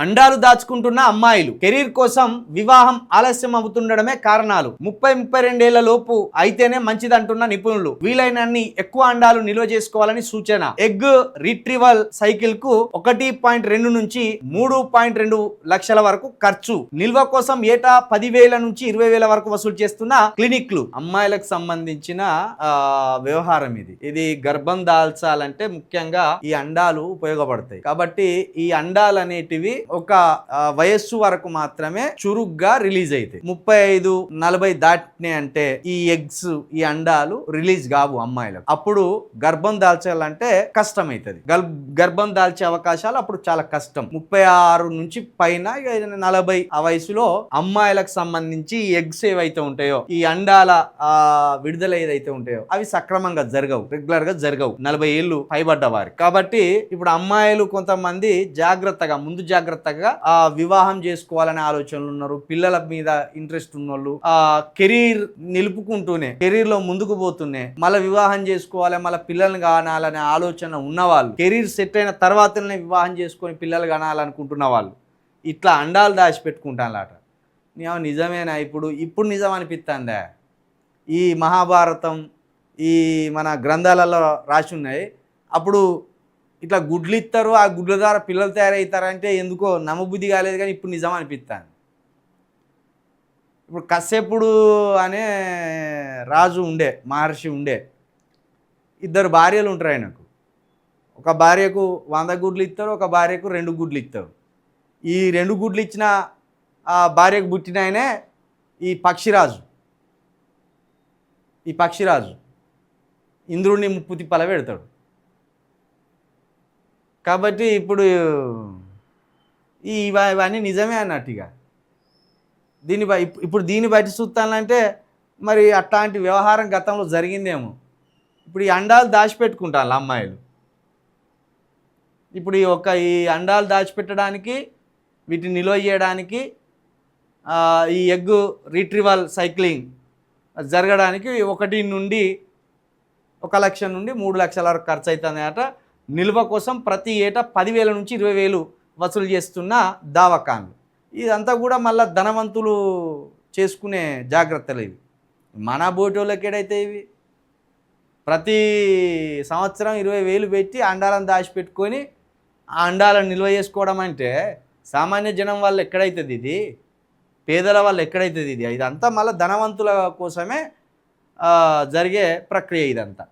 అండాలు దాచుకుంటున్న అమ్మాయిలు కెరీర్ కోసం వివాహం ఆలస్యం అవుతుండడమే కారణాలు. 30-32 ఏళ్ల లోపు అయితేనే మంచిదంటున్న నిపుణులు. వీలైనన్ని ఎక్కువ అండాలు నిల్వ చేసుకోవాలని సూచన. ఎగ్ రిట్రీవల్ సైకిల్ కు 1.2 నుంచి 3.2 లక్షల వరకు ఖర్చు. నిల్వ కోసం ఏటా 10,000 నుంచి 20,000 వరకు వసూలు చేస్తున్న క్లినిక్లు. అమ్మాయిలకు సంబంధించిన వ్యవహారం ఇది గర్భం దాల్చాలంటే ముఖ్యంగా ఈ అండాలు ఉపయోగపడతాయి. కాబట్టి ఈ అండాలు అనేటివి ఒక వయస్సు వరకు మాత్రమే చురుగ్గా రిలీజ్ అవుతాయి. 35-40 దాటినే అంటే ఈ ఎగ్స్, ఈ అండాలు రిలీజ్ కావు అమ్మాయిలకు. అప్పుడు గర్భం దాల్చాలంటే కష్టం అవుతుంది. గర్భం దాల్చే అవకాశాలు అప్పుడు చాలా కష్టం. 36 నుంచి పైన 40 ఆ వయసులో అమ్మాయిలకు సంబంధించి ఎగ్స్ ఏవైతే ఉంటాయో, ఈ అండాల విడుదల ఏదైతే ఉంటాయో అవి సక్రమంగా జరగవు, రెగ్యులర్ గా జరగవు 40 ఏళ్ళు పైబడ్డ వారికి. కాబట్టి ఇప్పుడు అమ్మాయిలు కొంతమంది ముందు జాగ్రత్తగా వివాహం చేసుకోవాలనే ఆలోచనలు ఉన్నారు. పిల్లల మీద ఇంట్రెస్ట్ ఉన్నోళ్ళు కెరీర్ నిలుపుకుంటూనే, కెరీర్ లో ముందుకు పోతూనే మళ్ళీ వివాహం చేసుకోవాలి, మళ్ళీ పిల్లల్ని కానాలనే ఆలోచన ఉన్నవాళ్ళు, కెరీర్ సెట్ అయిన తర్వాతనే వివాహం చేసుకొని పిల్లలు కానాలనుకుంటున్న వాళ్ళు ఇట్లా అండాలు దాచిపెట్టుకుంటానట. నిజమేనా? ఇప్పుడు నిజం అనిపిస్తుందా? ఈ మహాభారతం, ఈ మన గ్రంథాలలో రాసి ఉన్నాయి. అప్పుడు ఇట్లా గుడ్లు ఇస్తారు, ఆ గుడ్ల ద్వారా పిల్లలు తయారవుతారంటే ఎందుకో నమ్మబుద్ధి కాలేదు, కానీ ఇప్పుడు నిజం అనిపిస్తాను. ఇప్పుడు కశ్యపుడు అనే రాజు ఉండే, మహర్షి ఉండే. 2 భార్యలు ఉంటారు ఆయనకు. ఒక భార్యకు 100 గుడ్లు ఇస్తారు, ఒక భార్యకు 2 గుడ్లు ఇస్తారు. ఈ 2 గుడ్లు ఇచ్చిన ఆ భార్యకు పుట్టిన ఆయనే ఈ పక్షిరాజు. ఈ పక్షిరాజు ఇంద్రుడిని ముప్పు తిప్పల పెడతాడు. కాబట్టి ఇప్పుడు ఇవన్నీ నిజమే అన్నట్టుగా దీన్ని బయట చూస్తానంటే మరి అట్లాంటి వ్యవహారం గతంలో జరిగిందేమో. ఇప్పుడు ఈ అండాలు దాచిపెట్టుకుంటాను అమ్మాయిలు. ఇప్పుడు ఈ అండాలు దాచిపెట్టడానికి, వీటిని నిల్వ చేయడానికి, ఈ ఎగ్ రిట్రీవల్ సైక్లింగ్ జరగడానికి 1 నుండి 1 లక్ష నుండి 3 లక్షల వరకు ఖర్చు అవుతుంది అట. నిల్వ కోసం ప్రతి ఏటా 10,000 నుంచి 20,000 వసూలు చేస్తున్న దావకాన్లు. ఇదంతా కూడా మళ్ళీ ధనవంతులు చేసుకునే జాగ్రత్తలు ఇవి. మన బోటోళ్ళకి ఏడైతే ఇవి ప్రతి సంవత్సరం 20,000 పెట్టి అండాలను దాచిపెట్టుకొని ఆ అండాలను నిల్వ చేసుకోవడం అంటే సామాన్య జనం వాళ్ళు ఎక్కడైతుంది ఇది? పేదల వాళ్ళు ఎక్కడైతుంది ఇది? ఇదంతా మళ్ళీ ధనవంతుల కోసమే జరిగే ప్రక్రియ ఇదంతా.